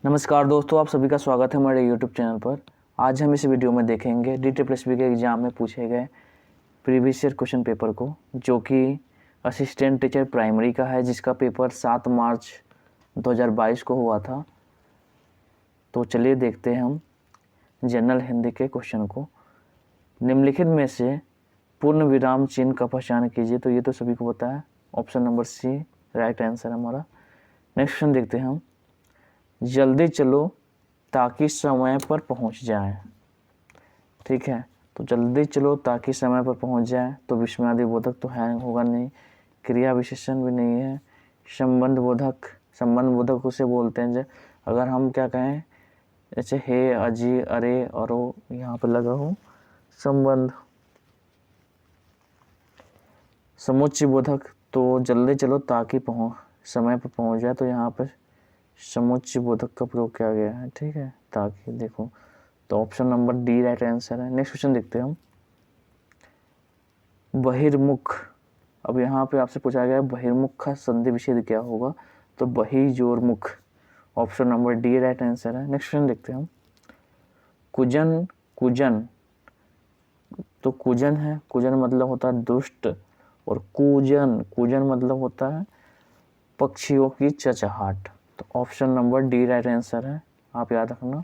नमस्कार दोस्तों, आप सभी का स्वागत है हमारे यूट्यूब चैनल पर। आज हम इस वीडियो में देखेंगे DT+B के एग्ज़ाम में पूछे गए प्रीवियस ईयर क्वेश्चन पेपर को, जो कि असिस्टेंट टीचर प्राइमरी का है, जिसका पेपर 7 मार्च 2022 को हुआ था। तो चलिए देखते हैं हम जनरल हिंदी के क्वेश्चन को। निम्नलिखित में से पूर्ण विराम चिन्ह का पहचान कीजिए। तो ये तो सभी को पता है, option number C right answer है हमारा। नेक्स्ट क्वेश्चन देखते हैं हम। जल्दी चलो ताकि समय पर पहुंच जाएं। ठीक है, तो जल्दी चलो ताकि समय पर पहुंच जाएं, तो विस्मयादि बोधक तो है होगा नहीं, क्रिया विशेषण भी नहीं है, संबंध बोधक उसे बोलते हैं जब अगर हम क्या कहें, जैसे हे, अजी, अरे, अरो यहाँ पर लगा हो संबंध। समुच्चय बोधक, तो जल्दी चलो ताकि समय पर पहुंच जाए, तो यहाँ पर समुच्चय बोधक का प्रयोग किया गया है। ठीक है, ताकि देखो, तो option number D right answer है। नेक्स्ट क्वेश्चन देखते हैं हम। बहिर्मुख, अब यहाँ पे आपसे पूछा गया है बहिर्मुख का संधि विच्छेद क्या होगा, तो बहिर्जोरमुख, option number D right answer है। नेक्स्ट क्वेश्चन देखते हैं हम। कुजन, तो कुजन है, कुजन मतलब होता है दुष्ट, और कुजन मतलब होता है पक्षियों की चहचहाट। तो option number D right answer है, आप याद रखना।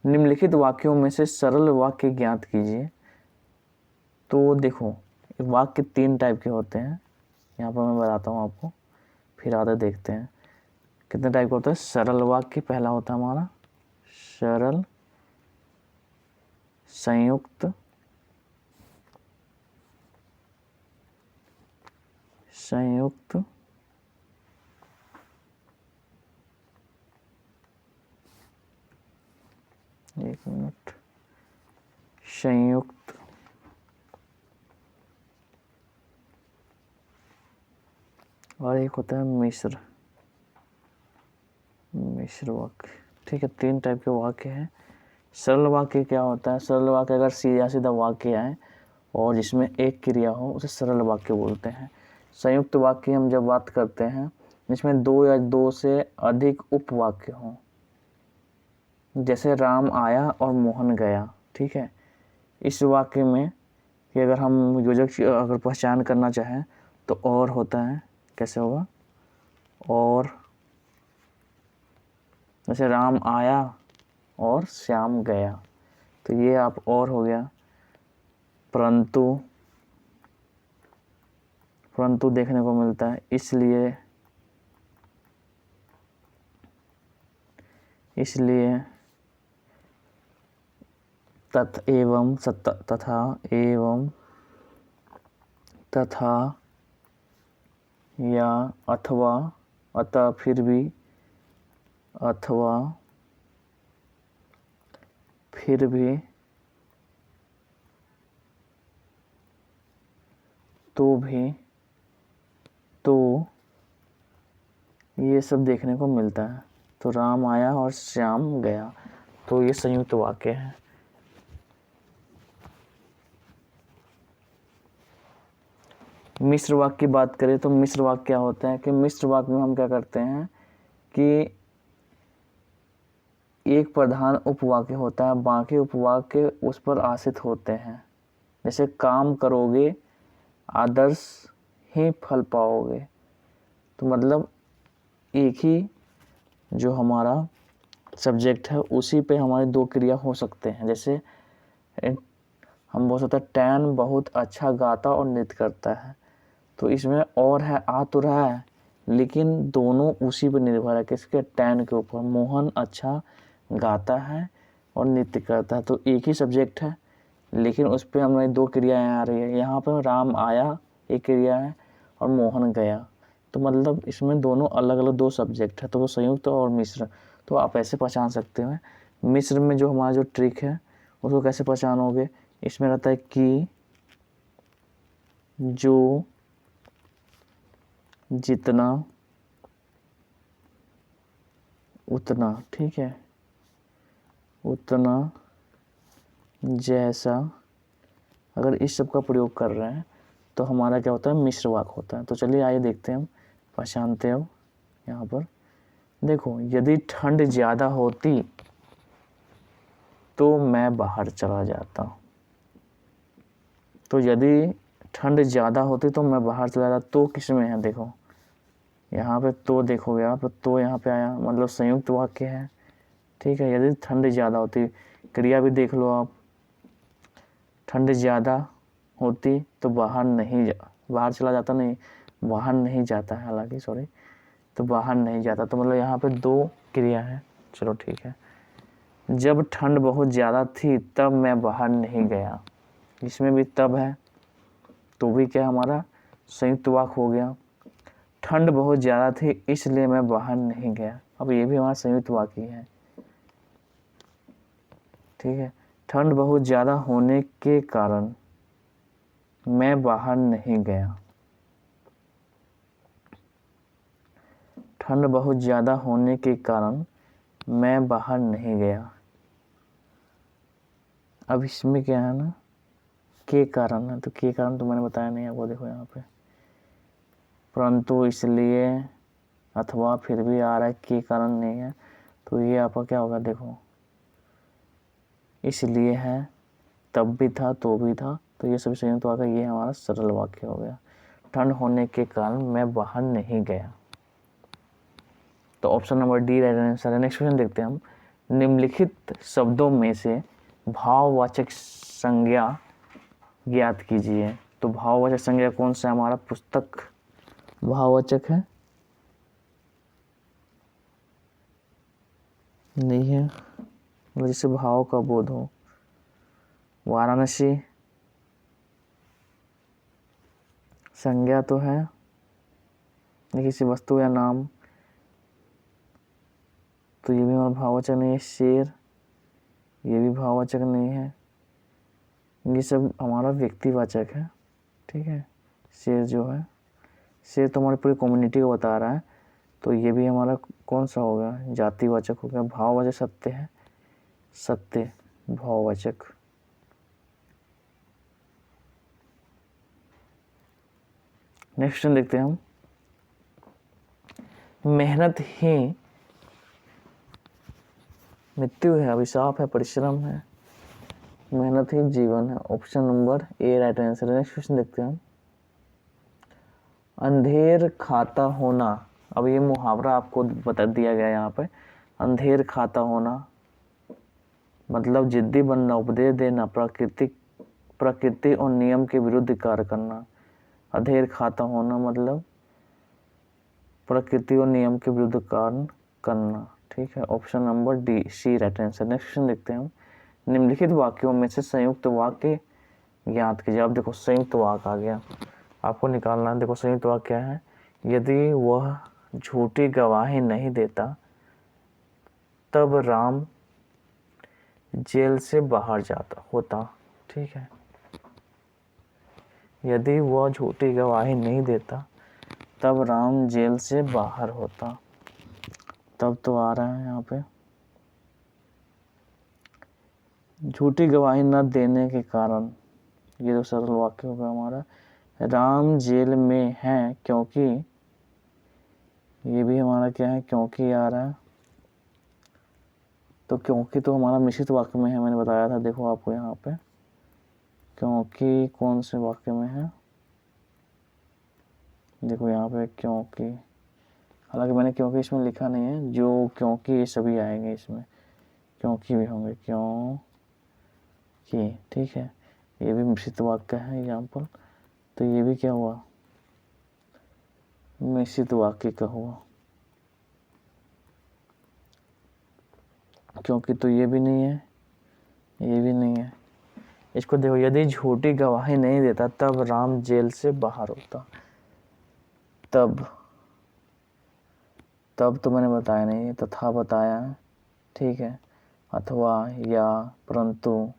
निम्नलिखित वाक्यों में से सरल वाक्य ज्ञात कीजिए। तो देखो, वाक्य 3 टाइप के होते हैं, यहाँ पर मैं बताता हूँ आपको, फिर आगे देखते हैं कितने टाइप का होता है। सरल वाक्य पहला होता है हमारा सरल, संयुक्त, एक मिनट, संयुक्त, और एक होता है मिश्र वाक्य। ठीक है, 3 टाइप के वाक्य हैं। सरल वाक्य क्या होता है? सरल वाक्य अगर सीधा सीधा वाक्य आए और जिसमें एक क्रिया हो, उसे सरल वाक्य बोलते हैं। संयुक्त वाक्य हम जब बात करते हैं जिसमें 2 या 2 से अधिक उपवाक्य हों, जैसे राम आया और मोहन गया। ठीक है, इस वाक्य में कि अगर हम योजक अगर पहचान करना चाहें तो और होता है, कैसे होगा? और जैसे राम आया और श्याम गया, तो ये आप और हो गया। परंतु देखने को मिलता है, इसलिए तथा या अथवा, अतः फिर भी, अथवा फिर भी, तो भी, तो ये सब देखने को मिलता है। तो राम आया और श्याम गया, तो ये संयुक्त वाक्य है। मिश्र वाक्य की बात करें तो मिश्र वाक्य क्या होता है कि मिश्र वाक्य में हम क्या करते हैं कि एक प्रधान उपवाक्य होता है, बाकी उपवाक्य उस पर आश्रित होते हैं। जैसे काम करोगे आदर्श ही फल पाओगे, तो मतलब एक ही जो हमारा सब्जेक्ट है उसी पे हमारी 2 क्रिया हो सकते हैं। जैसे हम बोल सकते हैं टैन बहुत अच्छा गाता और नृत्य करता है, तो इसमें और है, आ तो रहा है लेकिन दोनों उसी पर निर्भर है, किसके? टैन के ऊपर। मोहन अच्छा गाता है और नृत्य करता है, तो एक ही सब्जेक्ट है लेकिन उस पर हमारी 2 क्रियाएँ आ रही है। यहाँ पर राम आया एक क्रिया है और मोहन गया, तो मतलब इसमें दोनों अलग अलग 2 सब्जेक्ट है, तो वो संयुक्त और मिश्र। तो आप ऐसे पहचान सकते हैं। मिश्र में जो हमारा जो ट्रिक है उसको कैसे पहचानोगे? इसमें रहता है कि, जो, जितना, उतना। ठीक है, उतना, जैसा, अगर इस सब का प्रयोग कर रहे हैं तो हमारा क्या होता है? मिश्र वाक्य होता है। तो चलिए आइए देखते हैं हम, पहचानते हैं यहाँ पर। देखो यदि ठंड ज़्यादा होती तो मैं बाहर चला जाता। तो यदि ठंड ज़्यादा होती तो मैं बाहर चला जाता, तो किस में है? देखो यहाँ पे तो देखोगे आप, तो यहाँ पे आया, मतलब संयुक्त वाक्य है। ठीक है, यदि ठंड ज़्यादा होती, क्रिया भी देख लो आप, ठंड ज़्यादा होती तो बाहर चला जाता, नहीं बाहर नहीं जाता है, हालांकि सॉरी, तो बाहर नहीं जाता, तो मतलब यहाँ पे दो क्रिया है। चलो ठीक है, जब ठंड बहुत ज़्यादा थी तब मैं बाहर नहीं गया, इसमें भी तब है, तो भी क्या हमारा संयुक्त वाक्य हो गया। ठंड बहुत ज़्यादा थी इसलिए मैं बाहर नहीं गया, अब ये भी हमारा संयुक्त वाक्य है। ठीक है, ठंड बहुत ज़्यादा होने के कारण मैं बाहर नहीं गया। ठंड बहुत ज़्यादा होने के कारण मैं बाहर नहीं गया। अब इसमें क्या है ना, के कारण है, तो के कारण तो मैंने बताया नहीं आपको, देखो यहाँ पे परंतु, इसलिए, अथवा, फिर भी आ रहा है, के कारण नहीं है, तो ये आपका क्या होगा? देखो इसलिए है, तब भी था, तो भी था, तो ये सभी संयुक्त वाक्य, ये हमारा सरल वाक्य हो गया। ठंड होने के कारण मैं बाहर नहीं गया, तो option number D right answer है। नेक्स्ट क्वेश्चन देखते हैं हम। निम्नलिखित शब्दों में से भाववाचक संज्ञा ज्ञात कीजिए। तो भाववाचक संज्ञा कौन सा है? हमारा पुस्तक भाववाचक है, नहीं है, मतलब जिससे भाव का बोध हो। वाराणसी संज्ञा तो है, किसी वस्तु या नाम, तो ये भी हमारा भाववाचक नहीं है। शेर, ये भी भाववाचक नहीं है, ये सब हमारा व्यक्तिवाचक है। ठीक है, शेर जो है, शेर तो हमारी पूरी कम्युनिटी को बता रहा है, तो ये भी हमारा कौन सा हो गया? जातिवाचक हो गया। भाववाचक सत्य है, सत्य भाववाचक। नेक्स्ट क्वेश्चन देखते हैं हम। मेहनत ही मृत्यु है, अभिशाप है, परिश्रम है, मेहनत ही जीवन है। Option number A right answer है। नेक्स्ट क्वेश्चन देखते हैं हम। अंधेर खाता होना, अब ये मुहावरा आपको बता दिया गया यहाँ पे। अंधेर खाता होना मतलब जिद्दी बनना, उपदेश देना, प्रकृति और नियम के विरुद्ध कार्य करना। अंधेर खाता होना मतलब प्रकृति और नियम के विरुद्ध कार्य करना। ठीक है, option number D C right answer. Next question देखते हैं हम। निम्नलिखित वाक्यों में से संयुक्त वाक्य ज्ञात कीजिए। अब देखो संयुक्त वाक्य आ गया, आपको निकालना है। देखो संयुक्त वाक्य क्या है? यदि वह झूठी गवाही नहीं देता तब राम जेल से बाहर जाता होता। ठीक है, यदि वह झूठी गवाही नहीं देता तब राम जेल से बाहर होता। तब तो आ रहा है यहाँ पे, झूठी गवाही न देने के कारण, ये तो सरल वाक्य होगा हमारा। राम जेल में है क्योंकि, ये भी हमारा क्या है? क्योंकि आ रहा है, तो क्योंकि तो हमारा मिश्रित वाक्य में है, मैंने बताया था। देखो आपको यहाँ पे क्योंकि कौन से वाक्य में है? देखो यहाँ पे क्योंकि, हालांकि मैंने क्योंकि इसमें लिखा नहीं है, जो क्योंकि ये सभी आएंगे इसमें, क्योंकि भी होंगे, क्यों कि। ठीक है, ये भी मिश्रित वाक्य है एग्जाम्पल, तो ये भी क्या हुआ? मिश्रित वाक्य का हुआ। क्योंकि तो ये भी नहीं है, ये भी नहीं है। इसको देखो, यदि झूठी गवाही नहीं देता तब राम जेल से बाहर होता। तब तो मैंने बताया नहीं, तथा बताया है। ठीक है, अथवा, या, परंतु।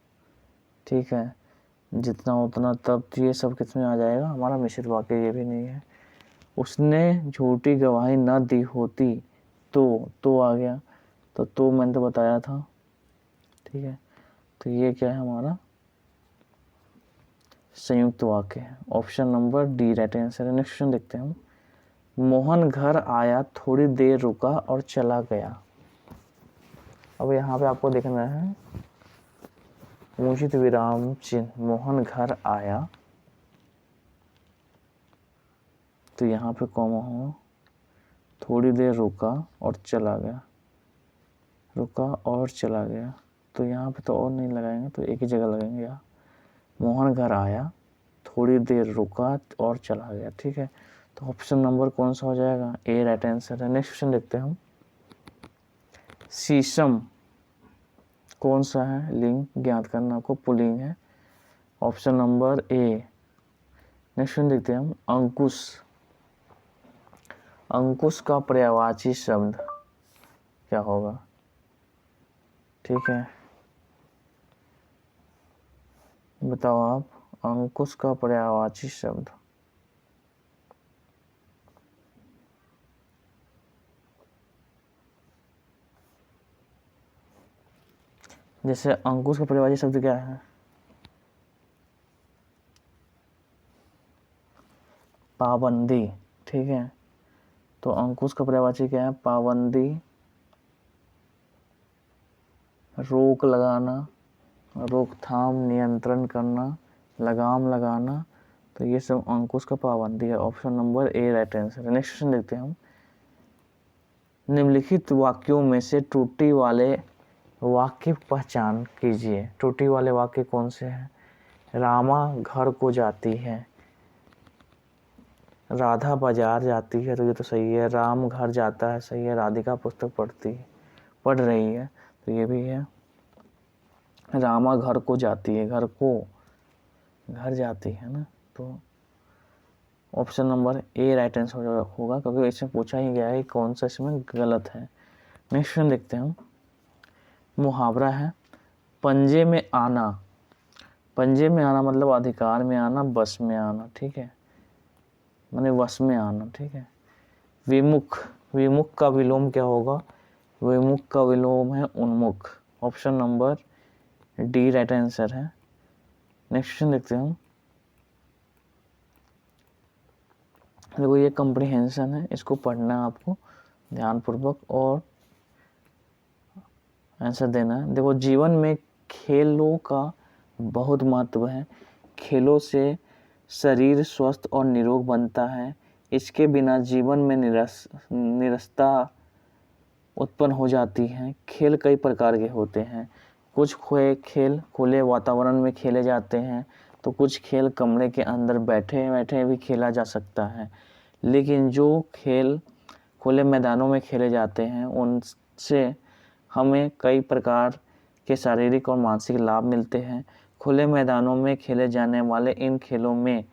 ठीक है, जितना उतना, तब, तो ये सब किस में आ जाएगा? हमारा मिश्रित वाक्य। ये भी नहीं है। उसने झूठी गवाही न दी होती तो आ गया, तो मैंने तो बताया था। ठीक है, तो ये क्या है? हमारा संयुक्त वाक्य है। Option number D right answer है। नेक्स्ट क्वेश्चन देखते हैं हम। मोहन घर आया, थोड़ी देर रुका और चला गया। अब यहाँ पे आपको देखना है उचित विराम चिन्ह। मोहन घर आया, तो यहाँ पे कॉमा हो, थोड़ी देर रुका और चला गया, रुका और चला गया, तो यहाँ पे तो और नहीं लगाएंगे, तो एक ही जगह लगाएंगे यहाँ। मोहन घर आया, थोड़ी देर रुका और चला गया। ठीक है, तो ऑप्शन नंबर कौन सा हो जाएगा? ए राइट आंसर है। नेक्स्ट क्वेश्चन देखते हैं हम। शीशम कौन सा है? लिंग ज्ञात करना आपको, पुल्लिंग है। Option number A. Next question देखते हैं हम। अंकुश, अंकुश का पर्यायवाची शब्द क्या होगा? ठीक है, बताओ आप। अंकुश का पर्यायवाची शब्द, जैसे अंकुश का पर्यायवाची शब्द क्या है? पाबंदी। ठीक है, तो अंकुश का पर्यायवाची क्या है? पाबंदी, रोक लगाना, रोकथाम, नियंत्रण करना, लगाम लगाना, तो ये सब अंकुश का पाबंदी है। Option number A right answer है। नेक्स्ट क्वेश्चन देखते हैं हम। निम्नलिखित वाक्यों में से त्रुटि वाले वाक्य पहचान कीजिए। त्रुटि वाले वाक्य कौन से हैं? रामा घर को जाती है, राधा बाजार जाती है, तो ये तो सही है। राम घर जाता है, सही है। राधिका पुस्तक पढ़ रही है, तो ये भी है। रामा घर को जाती है, घर जाती है ना, तो option number A right answer होगा, क्योंकि इसमें पूछा ही गया है कौन सा इसमें गलत है। नेक्स्ट क्वेश्चन देखते हैं हम। मुहावरा है पंजे में आना। पंजे में आना मतलब अधिकार में आना, बस में आना। ठीक है, माने वश में आना। ठीक है। विमुख, विमुख का विलोम क्या होगा? विमुख का विलोम है उन्मुख। Option number D right answer है। नेक्स्ट क्वेश्चन देखते हैं हम। देखो ये कम्प्रीहेंशन है, इसको पढ़ना है आपको ध्यानपूर्वक और आंसर देना है। देखो जीवन में खेलों का बहुत महत्व है। खेलों से शरीर स्वस्थ और निरोग बनता है। इसके बिना जीवन में निरसता उत्पन्न हो जाती है। खेल कई प्रकार के होते हैं। कुछ खेल खुले वातावरण में खेले जाते हैं, तो कुछ खेल कमरे के अंदर बैठे बैठे भी खेला जा सकता है। लेकिन जो खेल खुले मैदानों में खेले जाते हैं उनसे हमें कई प्रकार के शारीरिक और मानसिक लाभ मिलते हैं। खुले मैदानों में खेले जाने वाले इन खेलों में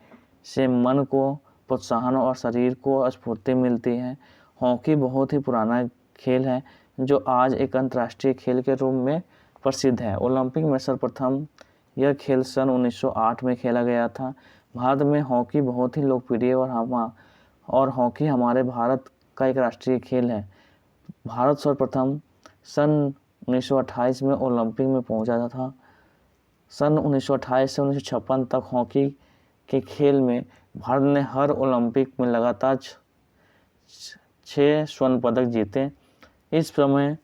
से मन को प्रोत्साहन और शरीर को स्फूर्ति मिलती है। हॉकी बहुत ही पुराना खेल है जो आज एक अंतर्राष्ट्रीय खेल के रूप में प्रसिद्ध है। ओलंपिक में सर्वप्रथम यह खेल सन 1908 में खेला गया था। भारत में हॉकी बहुत ही लोकप्रिय और हॉकी हमारे भारत का एक राष्ट्रीय खेल है। भारत सर्वप्रथम सन 1928 में ओलंपिक में पहुंचा था। सन 1928 से 1956 तक हॉकी के खेल में भारत ने हर ओलंपिक में लगातार 6 स्वर्ण पदक जीते। इस समय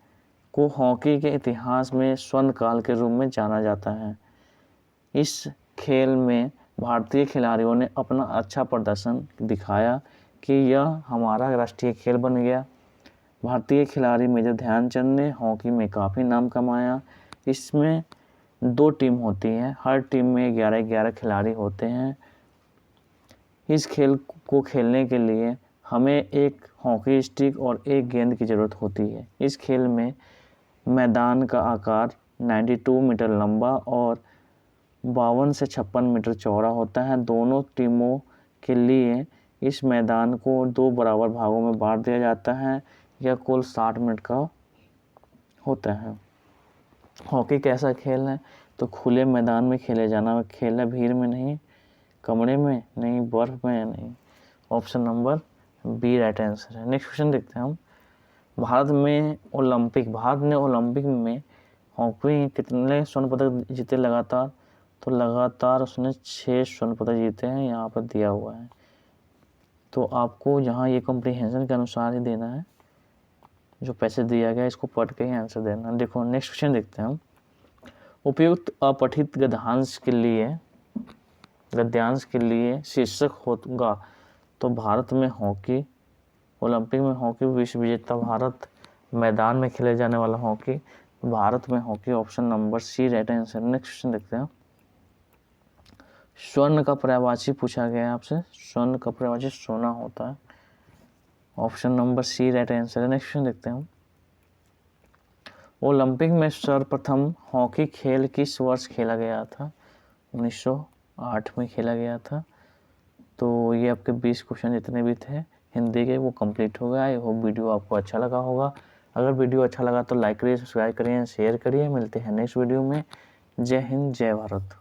को हॉकी के इतिहास में स्वर्ण काल के रूप में जाना जाता है। इस खेल में भारतीय खिलाड़ियों ने अपना अच्छा प्रदर्शन दिखाया कि यह हमारा राष्ट्रीय खेल बन गया। भारतीय खिलाड़ी मेजर ध्यानचंद ने हॉकी में काफ़ी नाम कमाया। इसमें 2 टीम होती हैं, हर टीम में 11-11 खिलाड़ी होते हैं। इस खेल को खेलने के लिए हमें एक हॉकी स्टिक और एक गेंद की ज़रूरत होती है। इस खेल में मैदान का आकार 92 मीटर लंबा और 52 से 56 मीटर चौड़ा होता है। दोनों टीमों के लिए इस मैदान को 2 बराबर भागों में बांट दिया जाता है। यह कुल 60 मिनट का होता है। हॉकी कैसा खेल है? तो खुले मैदान में खेले जाना खेल है, भीड़ में नहीं, कमरे में नहीं, बर्फ में नहीं। Option number B right answer है। नेक्स्ट क्वेश्चन देखते हैं हम। भारत ने ओलंपिक में हॉकी कितने स्वर्ण पदक जीते लगातार? तो लगातार उसने 6 स्वर्ण पदक जीते हैं, यहाँ पर दिया हुआ है। तो आपको यहाँ ये कॉम्प्रिहेंशन के अनुसार ही देना है, जो पैसे दिया गया इसको पढ़ के ही आंसर देना। देखो नेक्स्ट क्वेश्चन देखते हैं हम। उपयुक्त अपठित गद्यांश के लिए शीर्षक होगा। तो भारत में हॉकी, ओलंपिक में हॉकी विश्व विजेता भारत, मैदान में खेले जाने वाला हॉकी, भारत में hockey, option number C right answer. Next question देखते हैं। स्वर्ण का पर्यायवाची पूछा गया है आपसे। स्वर्ण का पर्यायवाची सोना होता है, option number C right answer है। नेक्स्ट क्वेश्चन देखते हैं। ओलंपिक में सर्वप्रथम हॉकी खेल किस वर्ष खेला गया था? 1908 में खेला गया था। तो ये आपके 20 क्वेश्चन जितने भी थे हिंदी के वो कंप्लीट हो गया। आई होप वीडियो आपको अच्छा लगा होगा। अगर वीडियो अच्छा लगा तो लाइक करिए, सब्सक्राइब करिए, शेयर करिए। मिलते हैं नेक्स्ट वीडियो में। जय हिंद, जय भारत।